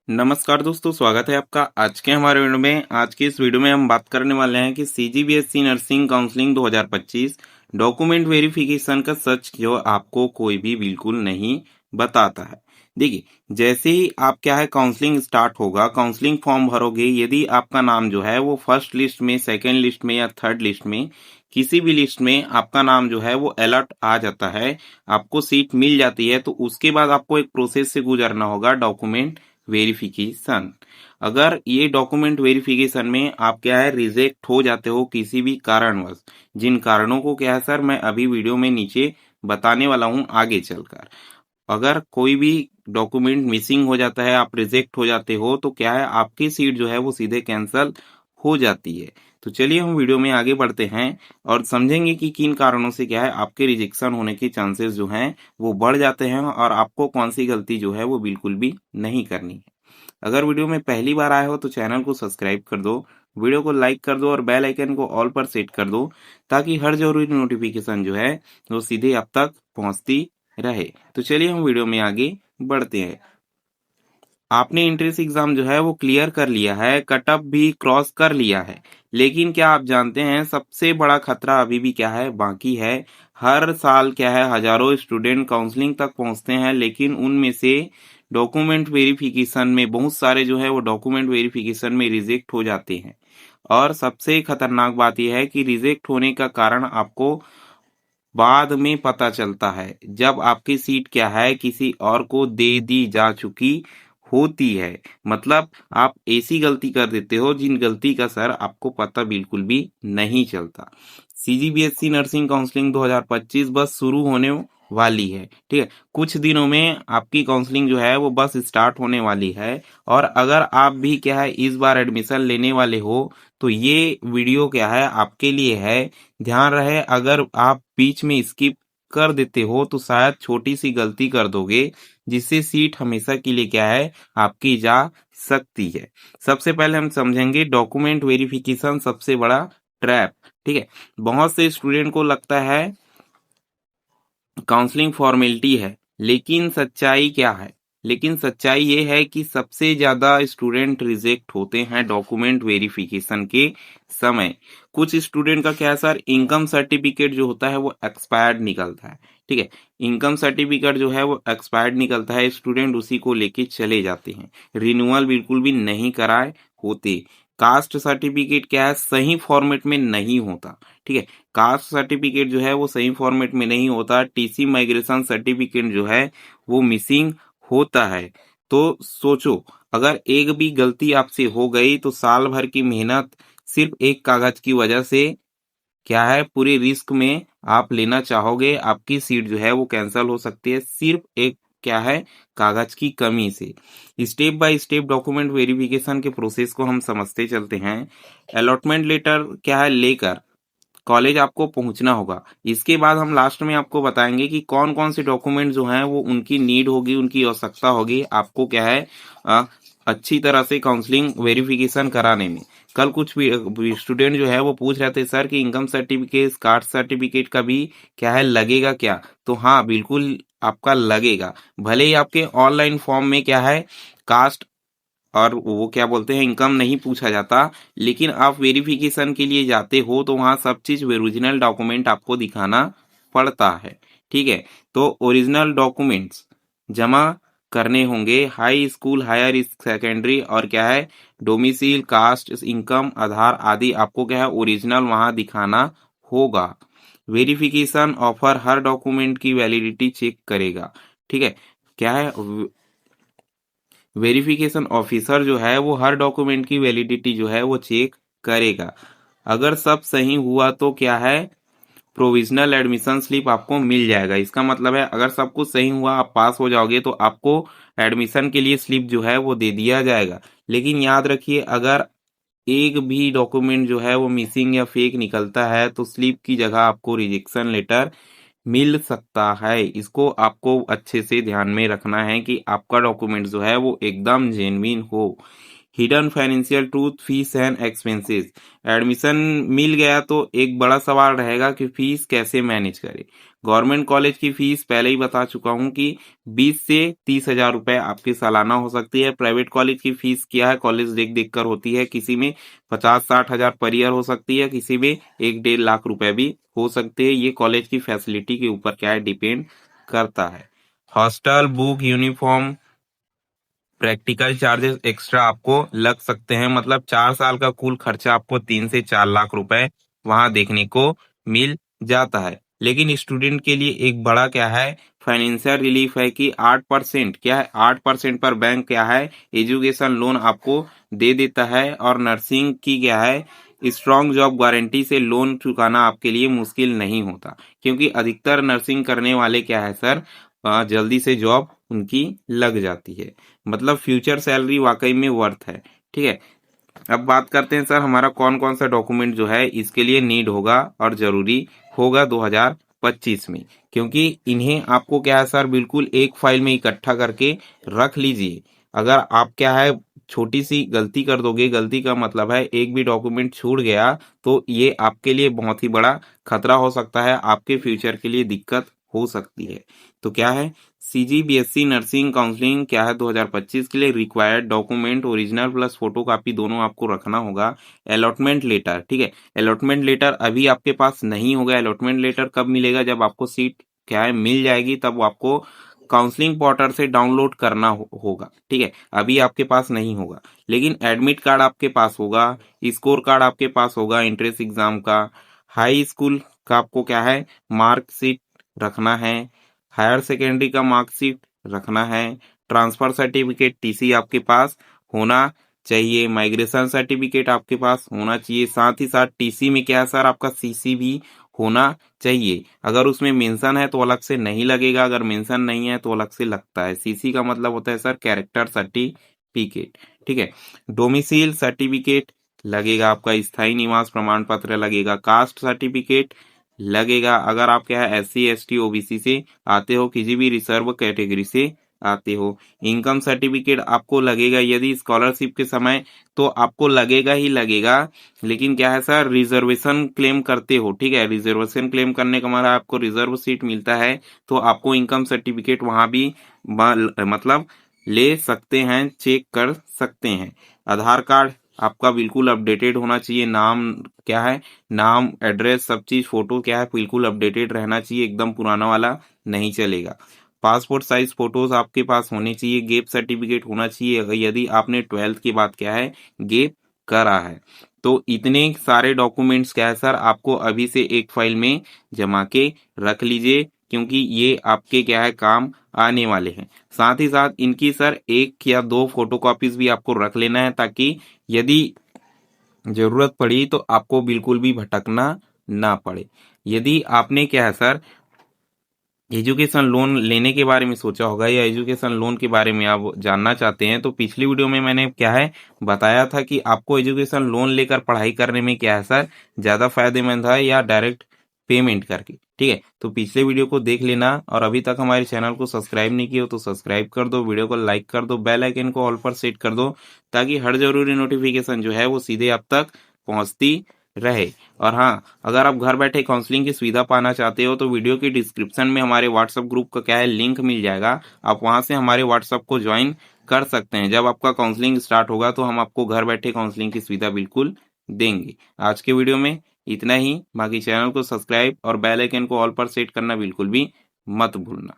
नमस्कार दोस्तों, स्वागत है आपका आज के हमारे वीडियो में। आज की इस वीडियो में हम बात करने वाले हैं कि CGBSE nursing counselling 2025 document verification का सच जो आपको कोई भी बिल्कुल नहीं बताता है। देखिए, जैसे ही आप काउंसलिंग स्टार्ट होगा, काउंसलिंग फॉर्म भरोगे, यदि आपका नाम जो है वो फर्स्ट लिस्ट में, सेकेंड लिस्ट में या थर्ड लिस्ट में, किसी भी लिस्ट में आपका नाम जो है वो अलर्ट आ जाता है, आपको सीट मिल जाती है, तो उसके बाद आपको एक प्रोसेस से गुजरना होगा, डॉक्यूमेंट वेरिफिकेशन। अगर ये डॉक्यूमेंट वेरिफिकेशन में आप रिजेक्ट हो जाते हो किसी भी कारणवश, जिन कारणों को सर मैं अभी वीडियो में नीचे बताने वाला हूं आगे चलकर। अगर कोई भी डॉक्यूमेंट मिसिंग हो जाता है, आप रिजेक्ट हो जाते हो, तो आपकी सीट जो है वो सीधे कैंसल हो जाती है। तो चलिए हम वीडियो में आगे बढ़ते हैं और समझेंगे कि किन कारणों से आपके रिजेक्शन होने के चांसेस जो हैं वो बढ़ जाते हैं और आपको कौन सी गलती जो है वो बिल्कुल भी नहीं करनी है। अगर वीडियो में पहली बार आए हो तो चैनल को सब्सक्राइब कर दो, वीडियो को लाइक कर दो और बेल आइकन को ऑल पर सेट कर दो, ताकि हर जरूरी नोटिफिकेशन जो है वो सीधे आप तक पहुंचती रहे। तो चलिए हम वीडियो में आगे बढ़ते हैं। आपने एंट्रेंस एग्जाम जो है वो क्लियर कर लिया है, कट ऑफ भी क्रॉस कर लिया है, लेकिन क्या आप जानते हैं सबसे बड़ा खतरा अभी भी बाकी है। हर साल हजारों स्टूडेंट काउंसलिंग तक पहुंचते हैं, लेकिन उनमें से डॉक्यूमेंट वेरिफिकेशन में बहुत सारे जो है वो डॉक्यूमेंट वेरिफिकेशन में रिजेक्ट हो जाते हैं। और सबसे खतरनाक बात यह है कि रिजेक्ट होने का कारण आपको बाद में पता चलता है, जब आपकी सीट किसी और को दे दी जा चुकी होती है। मतलब आप ऐसी गलती कर देते हो जिन गलती का सर आपको पता बिल्कुल भी नहीं चलता। सीजीबीएसई नर्सिंग काउंसलिंग 2025 बस शुरू होने वाली है, ठीक है। कुछ दिनों में आपकी काउंसलिंग जो है वो बस स्टार्ट होने वाली है। और अगर आप भी इस बार एडमिशन लेने वाले हो, तो ये वीडियो आपके लिए है। ध्यान रहे, अगर आप बीच में स्किप कर देते हो तो शायद छोटी सी गलती कर दोगे, जिससे सीट हमेशा के लिए आपकी जा सकती है। सबसे पहले हम समझेंगे डॉक्यूमेंट वेरिफिकेशन सबसे बड़ा ट्रैप, ठीक है। बहुत से स्टूडेंट को लगता है काउंसलिंग फॉर्मेलिटी है, लेकिन सच्चाई क्या है? लेकिन सच्चाई ये है कि सबसे ज्यादा स्टूडेंट रिजेक्ट होते हैं डॉक्यूमेंट वेरिफिकेशन के समय। कुछ स्टूडेंट का सर, इनकम सर्टिफिकेट जो होता है वो एक्सपायर्ड निकलता है, ठीक है। इनकम सर्टिफिकेट जो है वो एक्सपायर्ड निकलता है, स्टूडेंट उसी को लेके चले जाते हैं, रिन्यूअल बिल्कुल भी नहीं कराए होते। कास्ट सर्टिफिकेट सही फॉर्मेट में नहीं होता, ठीक है। कास्ट सर्टिफिकेट जो है वो सही फॉर्मेट में नहीं होता। टीसी माइग्रेशन सर्टिफिकेट जो है वो मिसिंग होता है। तो सोचो, अगर एक भी गलती आपसे हो गई तो साल भर की मेहनत सिर्फ एक कागज की वजह से पूरी रिस्क में आप लेना चाहोगे। आपकी सीट जो है वो कैंसिल हो सकती है, सिर्फ एक कागज की कमी से। Step by step document verification के प्रोसेस को हम समझते चलते हैं। अलॉटमेंट लेटर लेकर कॉलेज आपको पहुंचना होगा। इसके बाद हम लास्ट में आपको बताएंगे कि कौन कौन से डॉक्यूमेंट जो हैं वो उनकी नीड होगी, उनकी आवश्यकता होगी आपको अच्छी तरह से काउंसलिंग वेरिफिकेशन कराने में। कल कुछ भी स्टूडेंट जो है वो पूछ रहे थे सर कि इनकम सर्टिफिकेट, कास्ट सर्टिफिकेट का भी लगेगा क्या? तो हाँ, बिल्कुल आपका लगेगा। भले ही आपके ऑनलाइन फॉर्म में कास्ट और वो बोलते हैं इनकम नहीं पूछा जाता, लेकिन आप वेरिफिकेशन के लिए जाते हो तो वहां सब चीज ओरिजिनल डॉक्यूमेंट आपको दिखाना पड़ता है, ठीक है। तो ओरिजिनल डॉक्यूमेंट्स जमा करने होंगे, हाई स्कूल, हायर सेकेंडरी और डोमिसाइल, कास्ट, इनकम, आधार आदि आपको ओरिजिनल वहां दिखाना होगा। वेरिफिकेशन ऑफर हर डॉक्यूमेंट की वैलिडिटी चेक करेगा, ठीक है। क्या है वेरिफिकेशन ऑफिसर जो है वो हर डॉक्यूमेंट की वैलिडिटी जो है वो चेक करेगा। अगर सब सही हुआ तो प्रोविजनल एडमिशन स्लिप आपको मिल जाएगा। इसका मतलब है अगर सब कुछ सही हुआ, आप पास हो जाओगे, तो आपको एडमिशन के लिए स्लिप जो है वो दे दिया जाएगा। लेकिन याद रखिए, अगर एक भी डॉक्यूमेंट जो है वो मिसिंग या फेक निकलता है तो स्लिप की जगह आपको रिजेक्शन लेटर मिल सकता है। इसको आपको अच्छे से ध्यान में रखना है कि आपका डॉक्यूमेंट जो है वो एकदम जेन्युइन हो। Hidden financial truth, fees and expenses. Admission मिल गया तो एक बड़ा सवाल रहेगा कि फीस कैसे मैनेज करें। गवर्नमेंट कॉलेज की फीस पहले ही बता चुका हूं कि 20 से 30 हजार रुपए आपकी सालाना हो सकती है। प्राइवेट कॉलेज की फीस क्या है, कॉलेज देख देख कर होती है, किसी में 50-60 हजार पर ईयर हो सकती है, किसी में 1-1.5 लाख रुपए भी हो सकते हैं। ये कॉलेज की फैसिलिटी के ऊपर क्या है, डिपेंड करता है। Hostel, book, uniform, practical charges extra आपको लग सकते हैं। मतलब 4 साल का कुल खर्चा आपको 3 से 4 लाख रुपए वहां देखने को मिल जाता है। लेकिन स्टूडेंट के लिए एक बड़ा क्या है, फाइनेंशियल रिलीफ है कि 8% क्या है, 8% पर बैंक क्या है, एजुकेशन लोन आपको दे देता है। और नर्सिंग की क्या है, स्ट्रॉन्ग जॉब गारंटी से लोन चुकाना आपके लिए मुश्किल नहीं होता, क्योंकि अधिकतर नर्सिंग करने वाले क्या है सर, जल्दी से जॉब उनकी लग जाती है। मतलब फ्यूचर सैलरी वाकई में वर्थ है। ठीक है, अब बात करते हैं सर हमारा कौन कौन सा डॉक्यूमेंट जो है इसके लिए नीड होगा और जरूरी होगा 2025 में, क्योंकि इन्हें आपको क्या है सर, बिल्कुल एक फाइल में इकट्ठा करके रख लीजिए। अगर आप क्या है, छोटी सी गलती कर दोगे, गलती का मतलब है एक भी डॉक्यूमेंट छूट गया, तो ये आपके लिए बहुत ही बड़ा खतरा हो सकता है, आपके फ्यूचर के लिए दिक्कत हो सकती है। तो क्या है, सीजीबीएसई नर्सिंग काउंसलिंग क्या है 2025 के लिए required document original plus photo copy दोनों आपको रखना होगा। अलॉटमेंट लेटर, ठीक है, अलॉटमेंट लेटर अभी आपके पास नहीं होगा। अलॉटमेंट लेटर कब मिलेगा, जब आपको सीट क्या है मिल जाएगी, तब आपको काउंसलिंग पोर्टल से डाउनलोड करना होगा। ठीक है, अभी आपके पास नहीं होगा। लेकिन एडमिट कार्ड आपके पास होगा, स्कोर कार्ड आपके पास होगा एंट्रेंस एग्जाम का, हाई स्कूल का आपको क्या है मार्कशीट रखना है, हायर सेकेंडरी का मार्कशीट रखना है, ट्रांसफर सर्टिफिकेट टीसी आपके पास होना चाहिए, माइग्रेशन सर्टिफिकेट आपके पास होना चाहिए। साथ ही साथ टीसी में क्या है सर, आपका सीसी भी होना चाहिए। अगर उसमें मेंशन है तो अलग से नहीं लगेगा, अगर मेंशन नहीं है तो अलग से लगता है। सीसी का मतलब होता है सर कैरेक्टर सर्टिफिकेट। ठीक है, डोमिसाइल सर्टिफिकेट लगेगा, आपका स्थायी निवास प्रमाण पत्र लगेगा, कास्ट सर्टिफिकेट लगेगा, अगर आप क्या है SC ST OBC से आते हो, किसी भी रिजर्व कैटेगरी से आते हो। इनकम सर्टिफिकेट आपको लगेगा, यदि स्कॉलरशिप के समय तो आपको लगेगा ही लगेगा। लेकिन क्या है सर, रिजर्वेशन क्लेम करते हो, ठीक है, रिजर्वेशन क्लेम करने का मतलब आपको रिजर्व सीट मिलता है, तो आपको इनकम सर्टिफिकेट वहां भी मतलब ले सकते हैं, चेक कर सकते हैं। आधार कार्ड आपका बिल्कुल अपडेटेड होना चाहिए, नाम क्या है, नाम एड्रेस सब चीज, फोटो क्या है बिल्कुल अपडेटेड रहना चाहिए, एकदम पुराना वाला नहीं चलेगा। पासपोर्ट साइज फोटोज आपके पास होने चाहिए, गैप सर्टिफिकेट होना चाहिए अगर यदि आपने 12th के बाद क्या है गैप करा है। तो इतने सारे डॉक्यूमेंट्स क्या है सर, आपको अभी से एक फाइल में जमा के रख लीजिए, क्योंकि ये आपके क्या है काम आने वाले हैं। साथ ही साथ इनकी सर 1 या 2 फोटोकॉपीज भी आपको रख लेना है, ताकि यदि जरूरत पड़ी तो आपको बिल्कुल भी भटकना ना पड़े। यदि आपने क्या है सर एजुकेशन लोन लेने के बारे में सोचा होगा, या एजुकेशन लोन के बारे में आप जानना चाहते हैं, तो पिछली वीडियो में मैंने क्या है बताया था कि आपको एजुकेशन लोन लेकर पढ़ाई करने में क्या है सर ज्यादा फायदेमंद है या डायरेक्ट पेमेंट करके। ठीक है, तो पिछले वीडियो को देख लेना, और अभी तक हमारे चैनल को सब्सक्राइब नहीं किया हो तो सब्सक्राइब कर दो, वीडियो को लाइक कर दो, बेल आइकन को ऑल पर सेट कर दो, ताकि हर जरूरी नोटिफिकेशन जो है वो सीधे आप तक पहुंचती रहे। और हाँ, अगर आप घर बैठे काउंसलिंग की सुविधा पाना चाहते हो तो वीडियो के डिस्क्रिप्शन में हमारे व्हाट्सएप ग्रुप का क्या है लिंक मिल जाएगा, आप वहां से हमारे व्हाट्सएप को ज्वाइन कर सकते हैं। जब आपका काउंसलिंग स्टार्ट होगा तो हम आपको घर बैठे काउंसलिंग की सुविधा बिल्कुल देंगे। आज के वीडियो में इतना ही, बाकी चैनल को सब्सक्राइब और बेल आइकन को ऑल पर सेट करना बिल्कुल भी मत भूलना।